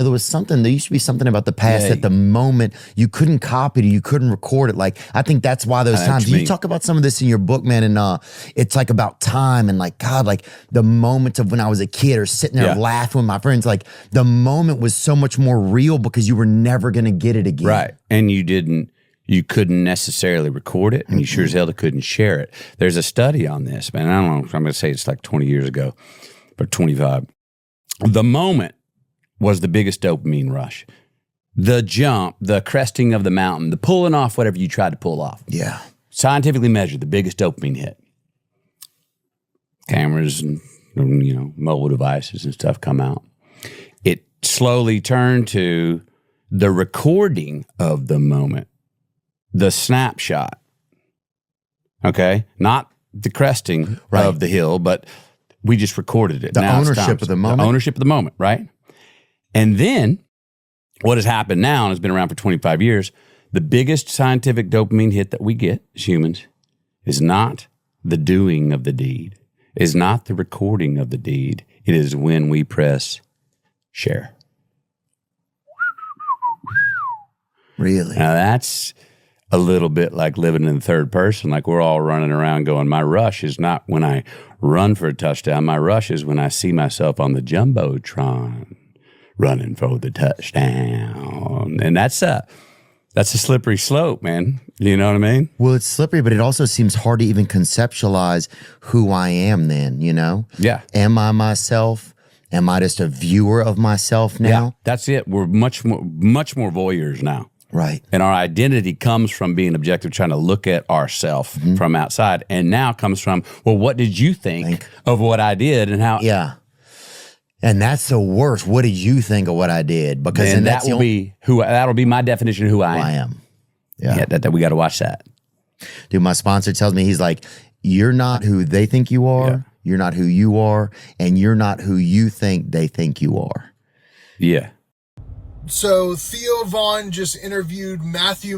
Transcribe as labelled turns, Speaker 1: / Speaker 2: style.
Speaker 1: There used to be something about the past
Speaker 2: Yeah.
Speaker 1: that the moment you couldn't copy it, you couldn't record it. Like, I think that's why those
Speaker 2: I know what
Speaker 1: times,
Speaker 2: you
Speaker 1: you
Speaker 2: mean.
Speaker 1: talk about some of this in your book, man, and it's like about time and like, God, like the moments of when I was a kid or sitting there
Speaker 2: Yeah.
Speaker 1: laughing with my friends, like the moment was so much more real because you were never going to get it again.
Speaker 2: Right. And you couldn't necessarily record it, and you sure as hell couldn't share it. There's a study on this, man. I don't know. I'm going to say it's like 20 years ago, or 25. The moment was the biggest dopamine rush. The jump, the cresting of the mountain, the pulling off whatever you tried to pull off.
Speaker 1: Yeah.
Speaker 2: Scientifically measured, the biggest dopamine hit. Cameras and, mobile devices and stuff come out. It slowly turned to the recording of the moment, the snapshot. Okay? Not the cresting of the hill, but we just recorded it.
Speaker 1: The
Speaker 2: Now it's
Speaker 1: ownership
Speaker 2: time.
Speaker 1: of the moment.
Speaker 2: The ownership of the moment, right? And then what has happened now, and has been around for 25 years, the biggest scientific dopamine hit that we get as humans is not the doing of the deed, is not the recording of the deed. It is when we press share.
Speaker 1: Really?
Speaker 2: Now that's a little bit like living in the third person. Like we're all running around going, my rush is not when I run for a touchdown. My rush is when I see myself on the Jumbotron running for the touchdown. And that's a slippery slope, man. You know what I mean?
Speaker 1: Well, it's slippery, but it also seems hard to even conceptualize who I am then,
Speaker 2: Yeah.
Speaker 1: Am I myself? Am I just a viewer of myself now?
Speaker 2: Yeah, that's it. We're much more voyeurs now.
Speaker 1: Right.
Speaker 2: And our identity comes from being objective, trying to look at ourselves from outside. And now comes from, well, what did you think of what I did and how?
Speaker 1: Yeah. And that's the worst. What did you think of what I did? Because then
Speaker 2: that'll be my definition of who I am.
Speaker 1: Yeah.
Speaker 2: That we got to watch that.
Speaker 1: Dude, my sponsor tells me, he's like, you're not who they think you are.
Speaker 2: Yeah.
Speaker 1: You're not who you are. And you're not who you think they think you are.
Speaker 2: Yeah.
Speaker 3: So Theo Vaughn just interviewed Matthew